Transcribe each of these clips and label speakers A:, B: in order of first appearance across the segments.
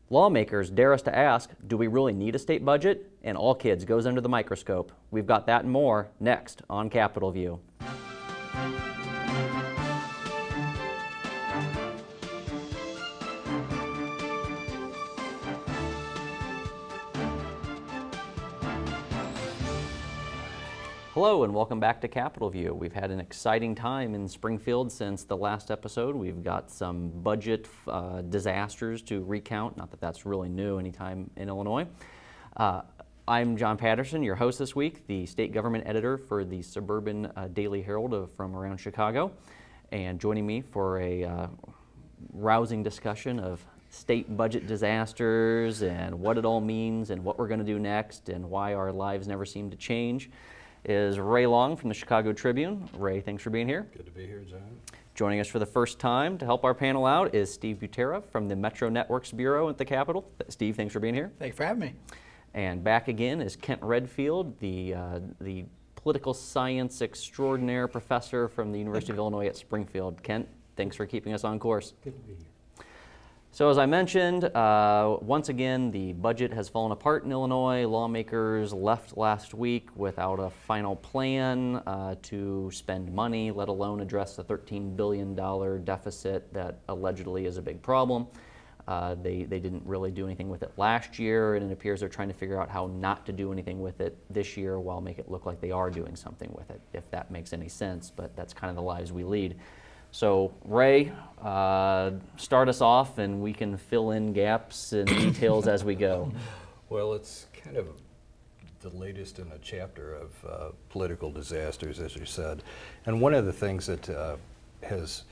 A: Lawmakers dare us to ask, do we really need a state budget? And all kids goes under the microscope. We've got that and more next on Capitol View. Hello and welcome back to Capitol View. We've had an exciting time in Springfield since the last episode. We've got some budget disasters to recount, not that that's really new anytime in Illinois. I'm John Patterson, your host this week, the state government editor for the Suburban Daily Herald from around Chicago. And joining me for a rousing discussion of state budget disasters and what it all means and what we're going to do next and why our lives never seem to change is Ray Long from the Chicago Tribune. Ray, thanks for being here.
B: Good to be here, John.
A: Joining us for the first time to help our panel out is Steve Butera from the Metro Networks Bureau at the Capitol. Steve, thanks for being here.
C: Thanks for having me.
A: And back again is Kent Redfield, the political science extraordinaire professor from the University of Illinois at Springfield. Kent, thanks for keeping us on course.
B: Good to be here.
A: So as I mentioned, once again, the budget has fallen apart in Illinois. Lawmakers left last week without a final plan to spend money, let alone address the $13 billion deficit that allegedly is a big problem. They didn't really do anything with it last year, and it appears they're trying to figure out how not to do anything with it this year while make it look like they are doing something with it, if that makes any sense, but that's kind of the lives we lead. So Ray, start us off and we can fill in gaps and details as we go.
B: Well, it's kind of the latest in a chapter of political disasters, as you said. And one of the things that has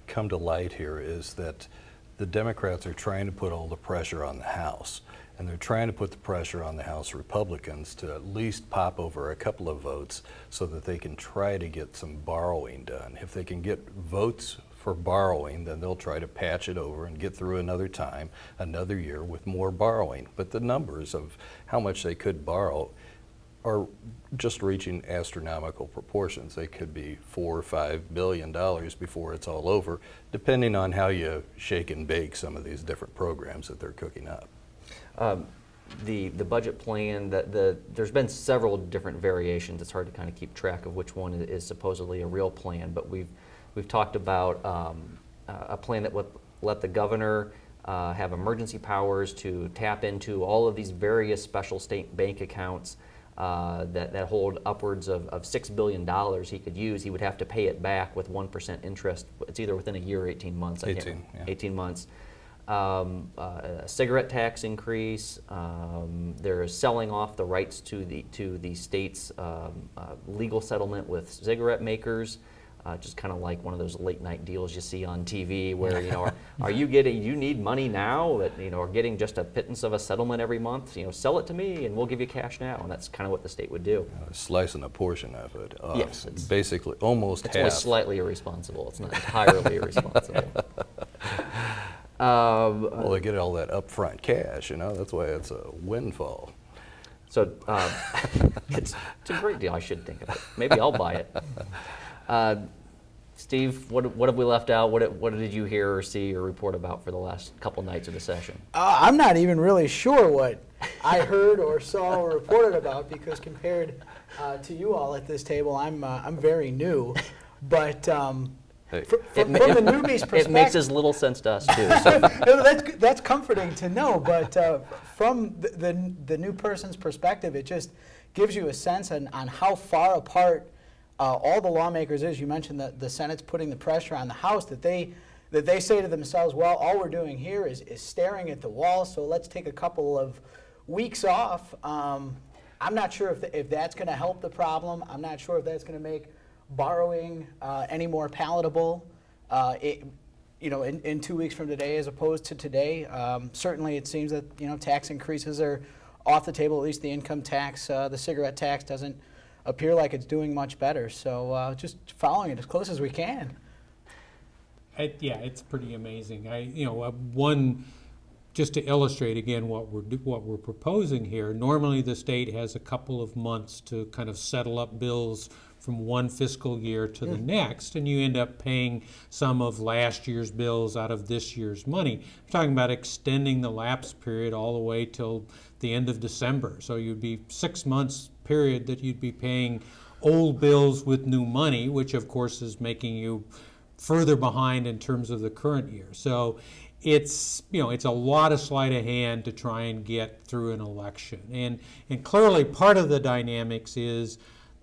B: come to light here is that the Democrats are trying to put all the pressure on the House. And they're trying to put the pressure on the House Republicans to at least pop over a couple of votes so that they can try to get some borrowing done. If they can get votes for borrowing, then they'll try to patch it over and get through another time, another year with more borrowing. But the numbers of how much they could borrow are just reaching astronomical proportions. They could be $4 or $5 billion before it's all over, depending on how you shake and bake some of these different programs that they're cooking up.
A: The budget plan, there's been several different variations. It's hard to kind of keep track of which one is supposedly a real plan, but we've talked about a plan that would let the governor have emergency powers to tap into all of these various special state bank accounts that hold upwards of $6 billion he could use. He would have to pay it back with 1% interest. It's either within a year or 18 months. 18 months. A cigarette tax increase. They're selling off the rights to the state's legal settlement with cigarette makers. Just kind of like one of those late night deals you see on TV where, you know, you need money now, but, you know, are getting just a pittance of a settlement every month, you know, sell it to me and we'll give you cash now. And that's kind of what the state would do.
B: Slicing a portion of it off.
A: Yes. It's
B: basically almost half.
A: It's only slightly irresponsible. It's not entirely irresponsible.
B: Well, they get all that upfront cash, you know, that's why it's a windfall.
A: So it's a great deal. I should think of it. Maybe I'll buy it. Steve, what have we left out? What did you hear or see or report about for the last couple nights of the session?
C: I'm not even really sure what I heard or saw or reported about because compared to you all at this table, I'm very new. But from the newbie's perspective,
A: it makes as little sense to us too. So.
C: No, that's comforting to know. But from the new person's perspective, it just gives you a sense on how far apart all the lawmakers is. You mentioned that the Senate's putting the pressure on the House, that they say to themselves, well, all we're doing here is staring at the wall, so let's take a couple of weeks off. I'm not sure if that's going to help the problem. I'm not sure if that's going to make borrowing any more palatable. You know, in 2 weeks from today as opposed to today. Certainly it seems that, you know, tax increases are off the table, at least the income tax. The cigarette tax doesn't appear like it's doing much better. So just following it as close as we can.
D: Yeah, it's pretty amazing. One just to illustrate again what we're proposing here, normally the state has a couple of months to kind of settle up bills from one fiscal year to the next, and you end up paying some of last year's bills out of this year's money. We're talking about extending the lapse period all the way till the end of December. So you'd be 6 months period that you'd be paying old bills with new money, which of course is making you further behind in terms of the current year. So it's, you know, it's a lot of sleight of hand to try and get through an election. And clearly part of the dynamics is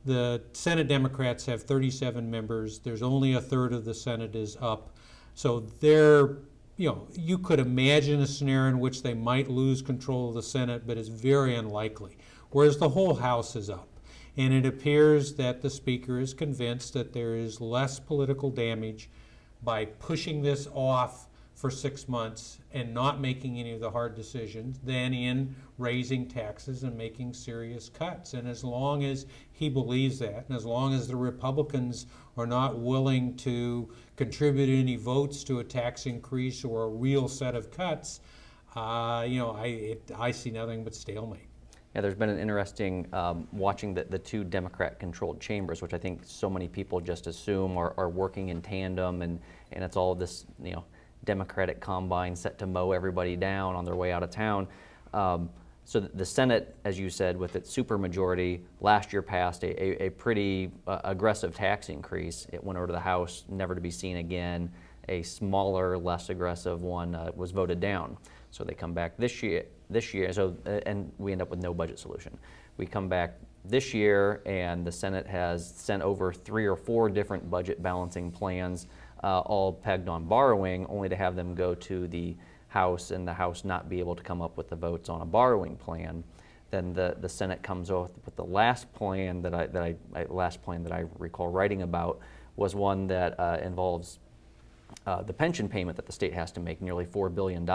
D: the Senate Democrats have 37 members. There's only a third of the Senate is up. So they're, you know, you could imagine a scenario in which they might lose control of the Senate, but it's very unlikely. Whereas the whole House is up. And it appears that the Speaker is convinced that there is less political damage by pushing this off for 6 months and not making any of the hard decisions than in raising taxes and making serious cuts. And as long as he believes that, and as long as the Republicans are not willing to contribute any votes to a tax increase or a real set of cuts, you know, I see nothing but stalemate.
A: Yeah, there's been an interesting watching the two Democrat-controlled chambers, which I think so many people just assume are working in tandem, and it's all this, you know, Democratic combine set to mow everybody down on their way out of town. So the Senate, as you said, with its supermajority, last year passed a pretty aggressive tax increase. It went over to the House, never to be seen again. A smaller, less aggressive one was voted down. So they come back this year, so, and we end up with no budget solution. We come back this year, and the Senate has sent over 3 or 4 different budget balancing plans, all pegged on borrowing, only to have them go to the House and the House not be able to come up with the votes on a borrowing plan. Then the Senate comes off with the last plan that I recall writing about was one that involves the pension payment that the state has to make, nearly $4 billion.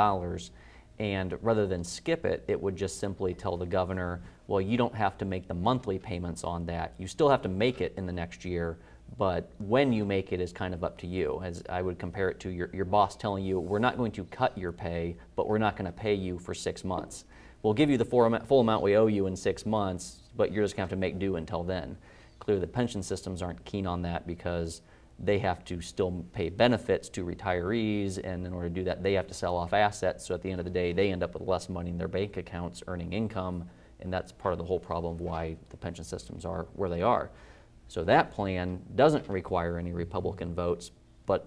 A: And rather than skip it, it would just simply tell the governor, well, you don't have to make the monthly payments on that. You still have to make it in the next year, but when you make it is kind of up to you. As I would compare it to your boss telling you, we're not going to cut your pay, but we're not going to pay you for 6 months. We'll give you the full amount we owe you in 6 months, but you're just going to have to make do until then. Clearly the pension systems aren't keen on that because they have to still pay benefits to retirees, and in order to do that, they have to sell off assets. So at the end of the day, they end up with less money in their bank accounts earning income, and that's part of the whole problem of why the pension systems are where they are. So that plan doesn't require any Republican votes, but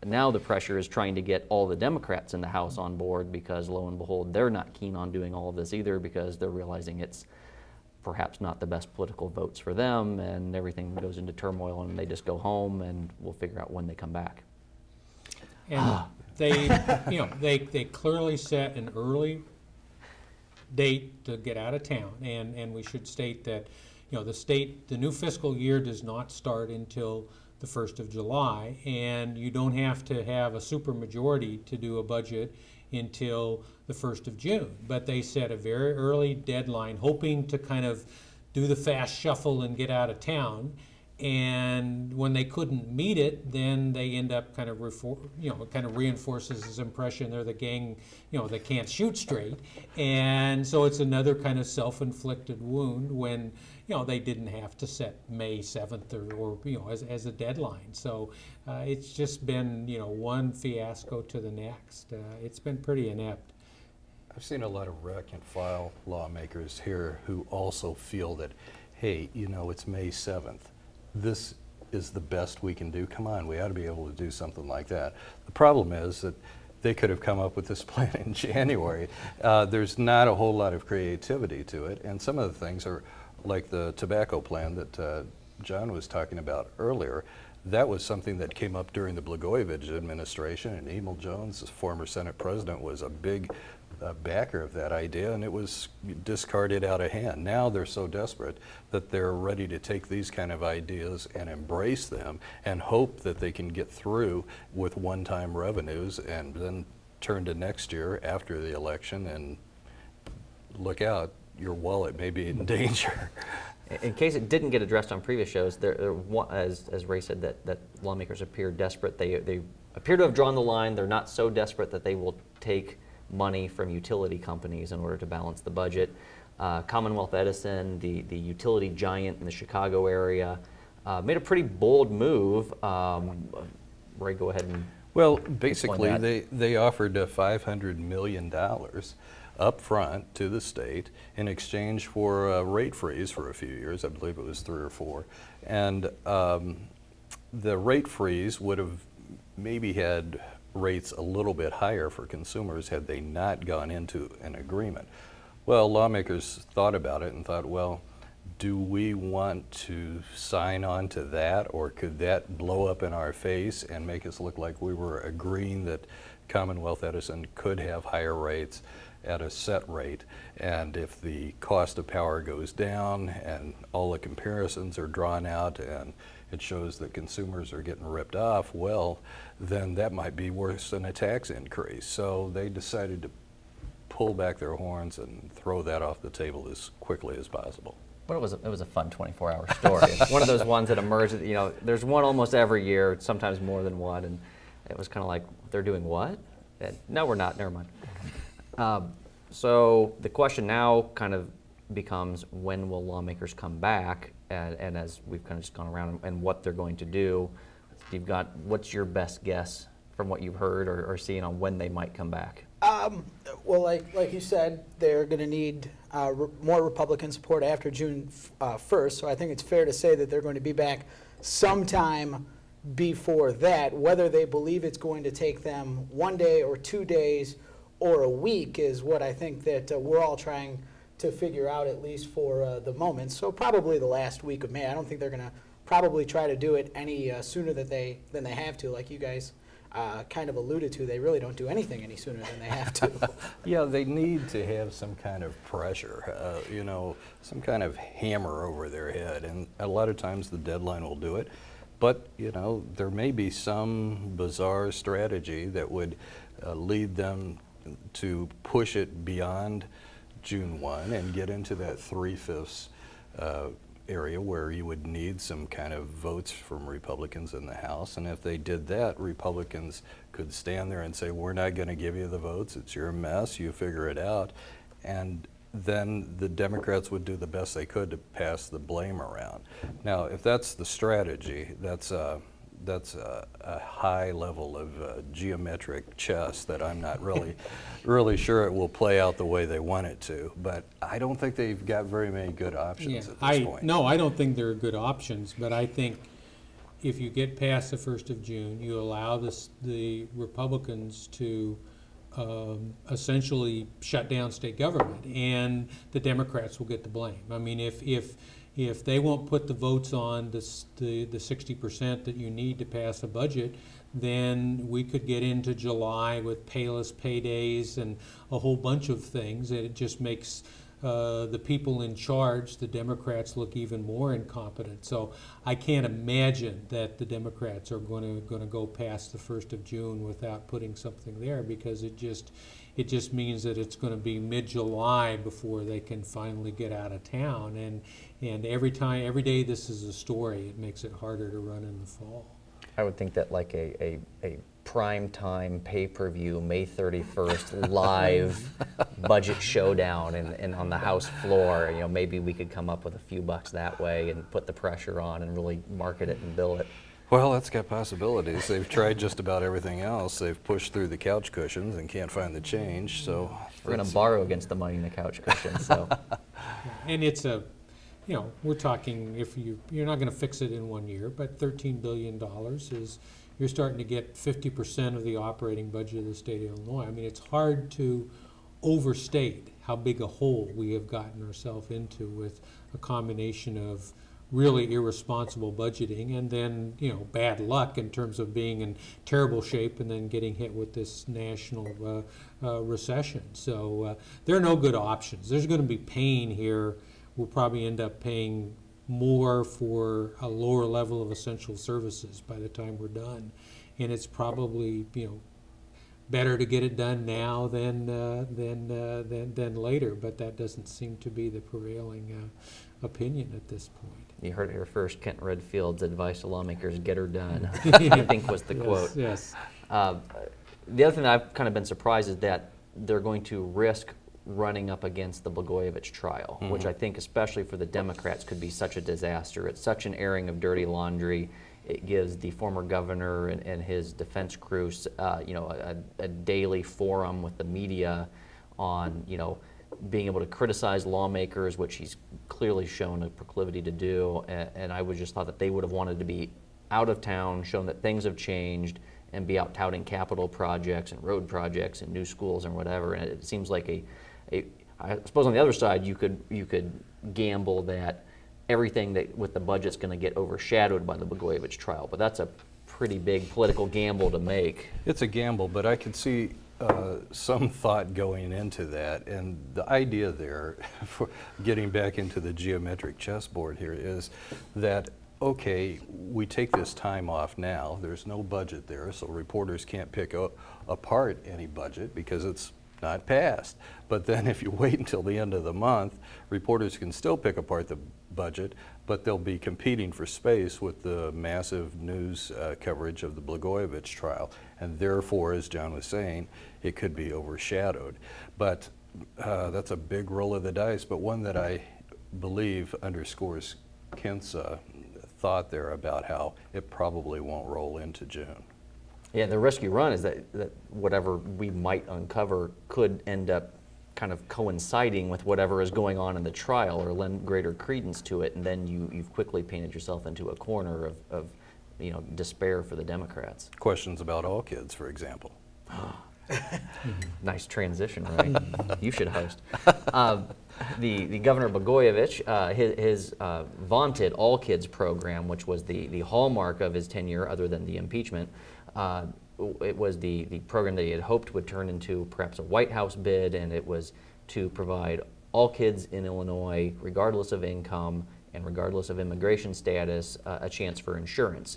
A: now the pressure is trying to get all the Democrats in the House on board because, lo and behold, they're not keen on doing all of this either because they're realizing it's perhaps not the best political votes for them, and everything goes into turmoil, and they just go home, and we'll figure out when they come back.
D: And they, you know, they clearly set an early date to get out of town, and we should state that, you know, the new fiscal year does not start until the 1st of July, and you don't have to have a supermajority to do a budget until the 1st of June. But they set a very early deadline, hoping to kind of do the fast shuffle and get out of town. And when they couldn't meet it, then they end up kind of, kind of reinforces this impression they're the gang, you know, that can't shoot straight. And so it's another kind of self-inflicted wound when, you know, they didn't have to set May 7th or you know, as a deadline. So it's just been, you know, one fiasco to the next. It's been pretty inept.
B: I've seen a lot of rank and file lawmakers here who also feel that, hey, you know, it's May 7th. This is the best we can do. Come on, we ought to be able to do something like that. The problem is that they could have come up with this plan in January. There's not a whole lot of creativity to it, and some of the things are like the tobacco plan that John was talking about earlier. That was something that came up during the Blagojevich administration, and Emil Jones, the former Senate president, was a big backer of that idea, and it was discarded out of hand. Now they're so desperate that they're ready to take these kind of ideas and embrace them and hope that they can get through with one-time revenues and then turn to next year after the election and look out, your wallet may be in danger.
A: In case it didn't get addressed on previous shows, as Ray said, that lawmakers appear desperate. They appear to have drawn the line. They're not so desperate that they will take money from utility companies in order to balance the budget. Commonwealth Edison, the utility giant in the Chicago area, made a pretty bold move. Ray, go ahead and
B: well, basically,
A: that.
B: they offered $500 million up front to the state in exchange for a rate freeze for a few years. I believe it was 3 or 4. And the rate freeze would have maybe had rates a little bit higher for consumers had they not gone into an agreement. Well, lawmakers thought about it and thought, well, do we want to sign on to that, or could that blow up in our face and make us look like we were agreeing that Commonwealth Edison could have higher rates at a set rate, and if the cost of power goes down and all the comparisons are drawn out and it shows that consumers are getting ripped off, well, then that might be worse than a tax increase. So they decided to pull back their horns and throw that off the table as quickly as possible.
A: But it was a fun 24-hour story. One of those ones that emerged, you know, there's one almost every year, sometimes more than one, and it was kind of like, they're doing what? And, no, we're not, never mind. So the question now kind of becomes, when will lawmakers come back? And as we've kind of just gone around and what they're going to do, you've got, what's your best guess from what you've heard or seen on when they might come back?
C: Well, like you said, they're going to need more Republican support after June 1st, so I think it's fair to say that they're going to be back sometime before that. Whether they believe it's going to take them 1 day or 2 days or a week is what I think that we're all trying to figure out, at least for the moment. So probably the last week of May. I don't think they're going to probably try to do it any sooner than they have to, like you guys kind of alluded to. They really don't do anything any sooner than they have to.
B: Yeah, they need to have some kind of pressure, you know, some kind of hammer over their head, and a lot of times the deadline will do it. But, you know, there may be some bizarre strategy that would lead them to push it beyond June 1 and get into that 3/5 area where you would need some kind of votes from Republicans in the House. And if they did that, Republicans could stand there and say, we're not going to give you the votes, it's your mess, you figure it out. And then the Democrats would do the best they could to pass the blame around. Now, if that's the strategy, that's a high level of geometric chess that I'm not really sure it will play out the way they want it to. But I don't think they've got very many good options at this point.
D: No, I don't think there are good options, but I think if you get past the 1st of June, you allow the Republicans to essentially shut down state government, and the Democrats will get the blame. I mean, if they won't put the votes on the 60% that you need to pass a budget, then we could get into July with payless paydays and a whole bunch of things, and it just makes the people in charge, the Democrats, look even more incompetent. So I can't imagine that the Democrats are going to go past the 1st of June without putting something there, because it just means that it's going to be mid-July before they can finally get out of town. And every day this is a story, it makes it harder to run in the fall.
A: I would think that like a prime time pay-per-view May 31st live budget showdown and on the House floor, you know, maybe we could come up with a few bucks that way and put the pressure on and really market it and bill it.
B: Well, that's got possibilities. They've tried just about everything else. They've pushed through the couch cushions and can't find the change. So
A: we're going to borrow against the money in the couch cushions. So,
D: and it's a, you know, we're talking, if you're not going to fix it in 1 year, but $13 billion is, you're starting to get 50% of the operating budget of the state of Illinois. I mean, it's hard to overstate how big a hole we have gotten ourselves into with a combination of really irresponsible budgeting and then, you know, bad luck in terms of being in terrible shape and then getting hit with this national recession. So there are no good options. There's going to be pain here. We'll probably end up paying more for a lower level of essential services by the time we're done, and it's probably, you know, better to get it done now than later. But that doesn't seem to be the prevailing opinion at this point.
A: You heard it here first. Kent Redfield's advice to lawmakers: "Get her done." I think was the quote.
D: Yes.
A: The other thing that I've kind of been surprised is that they're going to risk running up against the Blagojevich trial, which I think, especially for the Democrats, could be such a disaster. It's such an airing of dirty laundry. It gives the former governor and his defense crew, you know, a daily forum with the media on, you know, being able to criticize lawmakers, which he's clearly shown a proclivity to do. And I would just thought that they would have wanted to be out of town, shown that things have changed, and be out touting capital projects and road projects and new schools and whatever. And it seems like I suppose on the other side you could gamble that everything that with the budget's going to get overshadowed by the Blagojevich trial, but that's a pretty big political gamble to make.
B: It's a gamble, but I could see some thought going into that, and the idea there, for getting back into the geometric chessboard here, is that okay, we take this time off now, there's no budget there, so reporters can't pick apart any budget because it's not passed. But then if you wait until the end of the month, reporters can still pick apart the budget, but they'll be competing for space with the massive news coverage of the Blagojevich trial. And therefore, as John was saying, it could be overshadowed. But that's a big roll of the dice, but one that I believe underscores Kent's thought there about how it probably won't roll into June.
A: Yeah, the risk you run is that whatever we might uncover could end up kind of coinciding with whatever is going on in the trial or lend greater credence to it, and then you've quickly painted yourself into a corner of you know, despair for the Democrats.
B: Questions about all kids, for example.
A: Nice transition, right? You should host. The Governor Blagojevich, his vaunted All Kids program, which was the hallmark of his tenure other than the impeachment, it was the program that he had hoped would turn into perhaps a White House bid, and it was to provide all kids in Illinois, regardless of income and regardless of immigration status, a chance for insurance.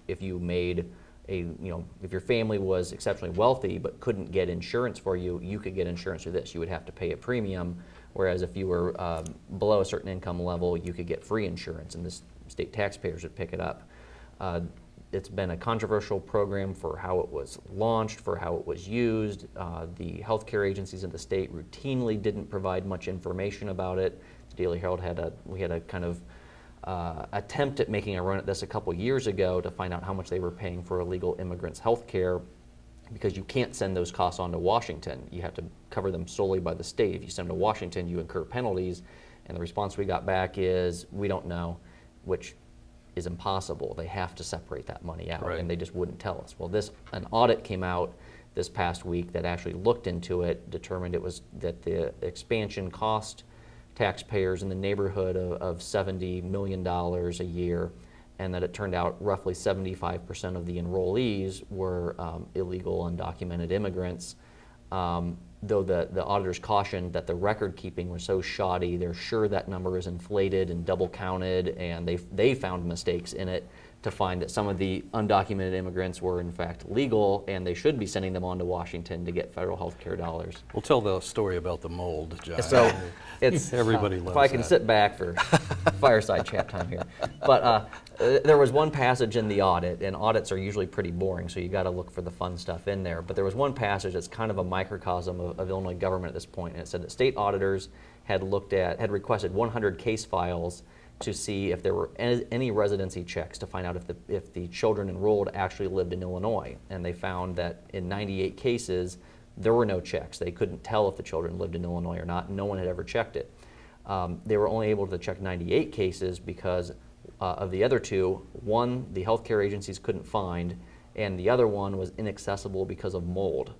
A: If you made if your family was exceptionally wealthy but couldn't get insurance for you, you could get insurance through this. You would have to pay a premium, whereas if you were below a certain income level, you could get free insurance, and the state taxpayers would pick it up. It's been a controversial program for how it was launched, for how it was used. The healthcare agencies in the state routinely didn't provide much information about it. The Daily Herald had a kind of attempt at making a run at this a couple years ago to find out how much they were paying for illegal immigrants' health care, because you can't send those costs on to Washington. You have to cover them solely by the state. If you send them to Washington, you incur penalties, and the response we got back is, we don't know, which is impossible. They have to separate that money out,
B: right,
A: and they just wouldn't tell us. Well, an audit came out this past week that actually looked into it, determined that the expansion cost taxpayers in the neighborhood of $70 million a year, and that it turned out roughly 75% of the enrollees were illegal undocumented immigrants. Though the auditors cautioned that the record keeping was so shoddy, they're sure that number is inflated and double counted, and they found mistakes in it to find that some of the undocumented immigrants were in fact legal, and they should be sending them on to Washington to get federal health care dollars.
B: We'll tell the story about the mold, John.
A: So it's
B: everybody loves
A: if I can
B: that.
A: sit back for fireside chat time here. But there was one passage in the audit, and audits are usually pretty boring, so you got to look for the fun stuff in there. But there was one passage that's kind of a microcosm of Illinois government at this point, and it said that state auditors had requested 100 case files to see if there were any residency checks to find out if the children enrolled actually lived in Illinois. And they found that in 98 cases, there were no checks. They couldn't tell if the children lived in Illinois or not. No one had ever checked it. They were only able to check 98 cases because of the other two. One, the healthcare agencies couldn't find, and the other one was inaccessible because of mold.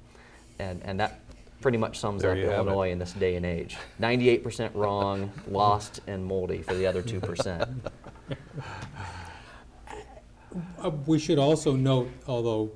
A: And that pretty much sums up Illinois in this day and age. 98% wrong, lost, and moldy for the other 2%.
D: We should also note, although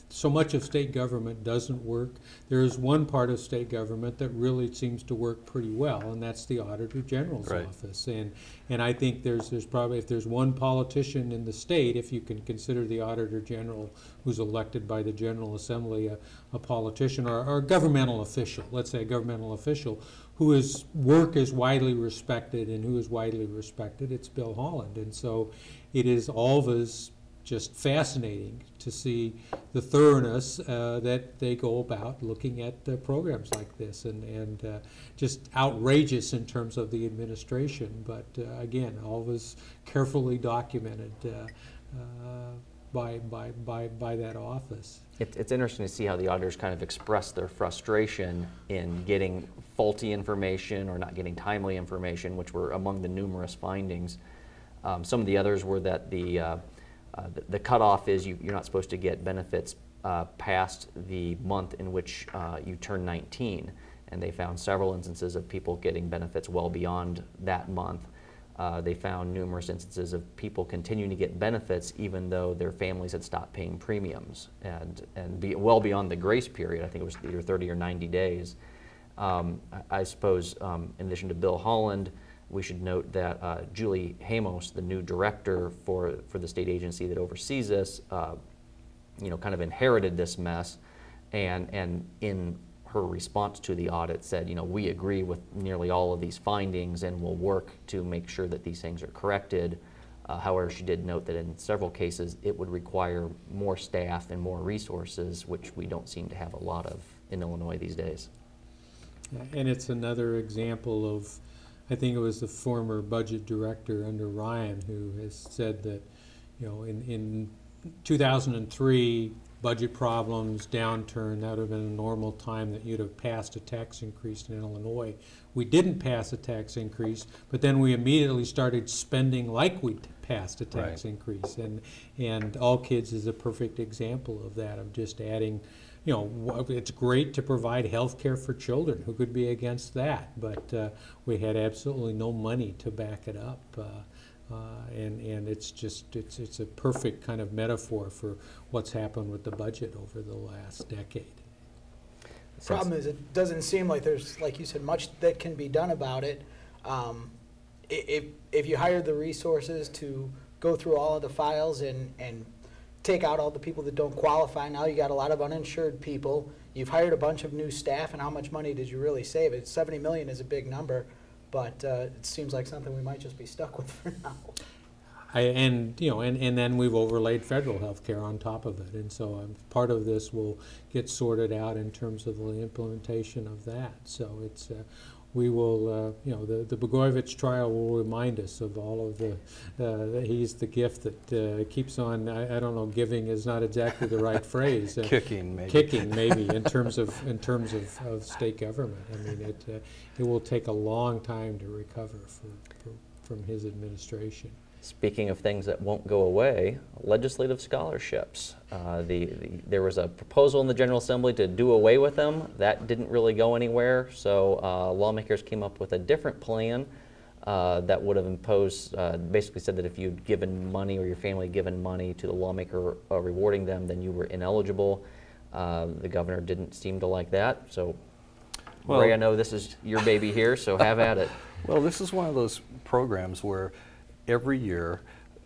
D: so much of state government doesn't work, there is one part of state government that really seems to work pretty well, and that's the Auditor General's office. And I think there's probably, if there's one politician in the state, if you can consider the Auditor General who's elected by the General Assembly a politician or a governmental official, let's say a governmental official, whose work is widely respected and who is widely respected, it's Bill Holland. And so it is Alva's just fascinating to see the thoroughness that they go about looking at programs like this, and just outrageous in terms of the administration, but again, always carefully documented by that office.
A: It's interesting to see how the auditors kind of express their frustration in getting faulty information or not getting timely information, which were among the numerous findings. Some of the others were that the cutoff is you're not supposed to get benefits past the month in which you turn 19, and they found several instances of people getting benefits well beyond that month. They found numerous instances of people continuing to get benefits even though their families had stopped paying premiums, and well beyond the grace period. I think it was either 30 or 90 days. I suppose in addition to Bill Holland, we should note that Julie Hamos, the new director for the state agency that oversees this, kind of inherited this mess, and in her response to the audit said, we agree with nearly all of these findings and will work to make sure that these things are corrected. However, she did note that in several cases it would require more staff and more resources, which we don't seem to have a lot of in Illinois these days.
D: And it's another example of, I think it was the former budget director under Ryan who has said that, in 2003, budget problems, downturn, that would have been a normal time that you'd have passed a tax increase in Illinois. We didn't pass a tax increase, but then we immediately started spending like we'd passed a tax increase. And All Kids is a perfect example of that, of just adding, it's great to provide health care for children. Who could be against that? But we had absolutely no money to back it up. And it's a perfect kind of metaphor for what's happened with the budget over the last decade.
C: The problem is it doesn't seem like there's, like you said, much that can be done about it. If you hire the resources to go through all of the files and take out all the people that don't qualify, now you got a lot of uninsured people. You've hired a bunch of new staff, and how much money did you really save? It's $70 million is a big number. But it seems like something we might just be stuck with for now.
D: And then we've overlaid federal health care on top of it, and so part of this will get sorted out in terms of the implementation of that. So it's we will, the Blagojevich trial will remind us of all of the, he's the gift that keeps on, I don't know, giving is not exactly the right phrase.
B: Kicking maybe.
D: Kicking maybe in terms of state government. I mean, it will take a long time to recover from his administration.
A: Speaking of things that won't go away, legislative scholarships. There was a proposal in the General Assembly to do away with them. That didn't really go anywhere, so lawmakers came up with a different plan that would have imposed, basically said that if you'd given money or your family given money to the lawmaker rewarding them, then you were ineligible. The governor didn't seem to like that, so well, Ray, I know this is your baby here, so have at it.
B: Well, this is one of those programs where every year,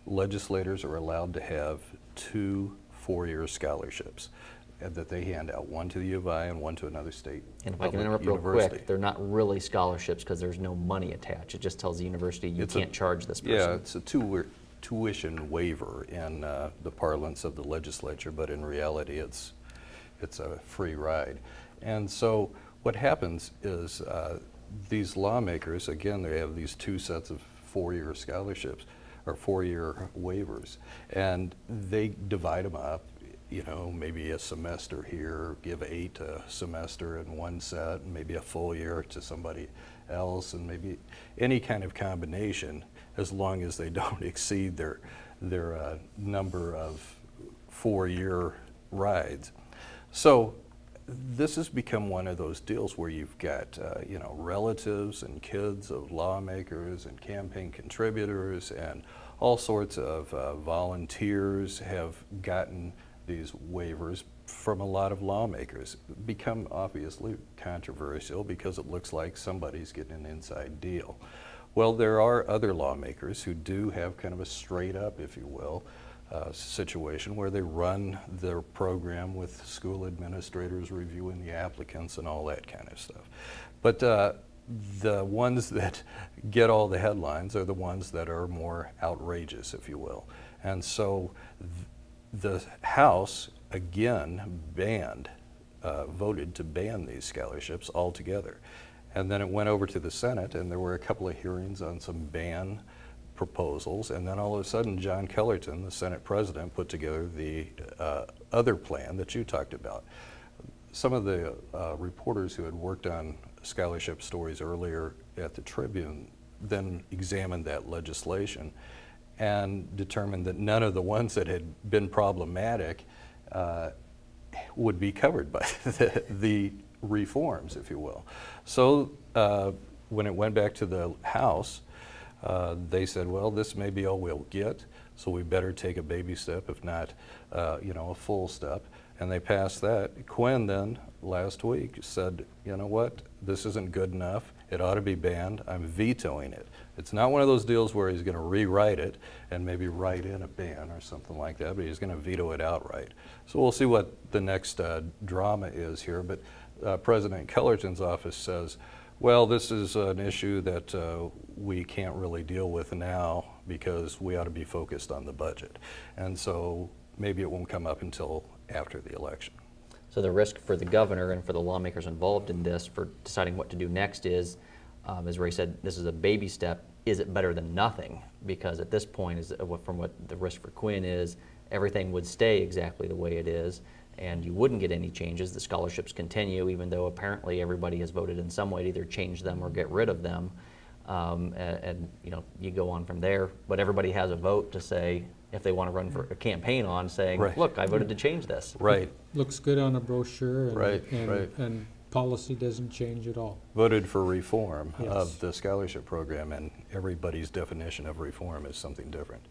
B: legislators are allowed to have 2 4-year scholarships that they hand out, one to the U of I and one to another state.
A: And if I can interrupt real quick, they're not really scholarships because there's no money attached. It just tells the university you can't charge this person.
B: Yeah, it's a tuition waiver in the parlance of the legislature, but in reality it's a free ride. And so what happens is these lawmakers, again, they have these 2 sets of 4-year scholarships or 4-year waivers, and they divide them up, maybe a semester here, give 8 a semester in one set, and maybe a full year to somebody else, and maybe any kind of combination, as long as they don't exceed their number of 4-year rides. So this has become one of those deals where you've got relatives and kids of lawmakers and campaign contributors and all sorts of volunteers have gotten these waivers from a lot of lawmakers. Become obviously controversial because it looks like somebody's getting an inside deal. Well, there are other lawmakers who do have kind of a straight up, if you will, situation where they run their program with school administrators reviewing the applicants and all that kind of stuff. But the ones that get all the headlines are the ones that are more outrageous, if you will. And so the House, again, voted to ban these scholarships altogether. And then it went over to the Senate, and there were a couple of hearings on some ban proposals, and then all of a sudden John Kellerton, the Senate president, put together the other plan that you talked about. Some of the reporters who had worked on scholarship stories earlier at the Tribune then examined that legislation and determined that none of the ones that had been problematic would be covered by the reforms, if you will. So when it went back to the House, they said, well, this may be all we'll get, so we better take a baby step, if not, you know, a full step. And they passed that. Quinn then, last week, said, you know what, this isn't good enough. It ought to be banned. I'm vetoing it. It's not one of those deals where he's going to rewrite it and maybe write in a ban or something like that, but he's going to veto it outright. So we'll see what the next drama is here. But President Kellerton's office says, well, this is an issue that we can't really deal with now because we ought to be focused on the budget. And so maybe it won't come up until after the election.
A: So the risk for the governor and for the lawmakers involved in this for deciding what to do next is, as Ray said, this is a baby step. Is it better than nothing? Because at this point, is from what the risk for Quinn is, everything would stay exactly the way it is, and you wouldn't get any changes. The scholarships continue, even though apparently everybody has voted in some way to either change them or get rid of them. And you know, you go on from there. But everybody has a vote to say if they want to run for a campaign on saying,
B: right,
A: look, I voted to change this.
B: Right.
D: Looks good on a brochure, and,
B: right,
D: and policy doesn't change at all.
B: Voted for reform
D: Yes.
B: of the scholarship program, and everybody's definition of reform is something different.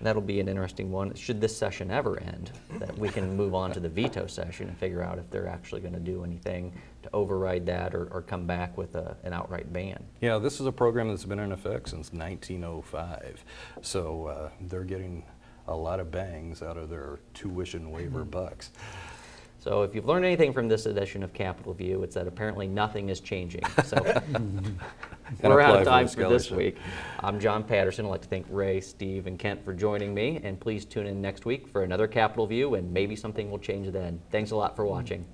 A: That'll be an interesting one. Should this session ever end, that we can move on to the veto session and figure out if they're actually going to do anything to override that or come back with an outright ban.
B: Yeah, this is a program that's been in effect since 1905, so they're getting a lot of bangs out of their tuition waiver bucks.
A: So if you've learned anything from this edition of Capitol View, it's that apparently nothing is changing. So we're out of time for this week. I'm John Patterson. I'd like to thank Ray, Steve, and Kent for joining me. And please tune in next week for another Capitol View, and maybe something will change then. Thanks a lot for watching.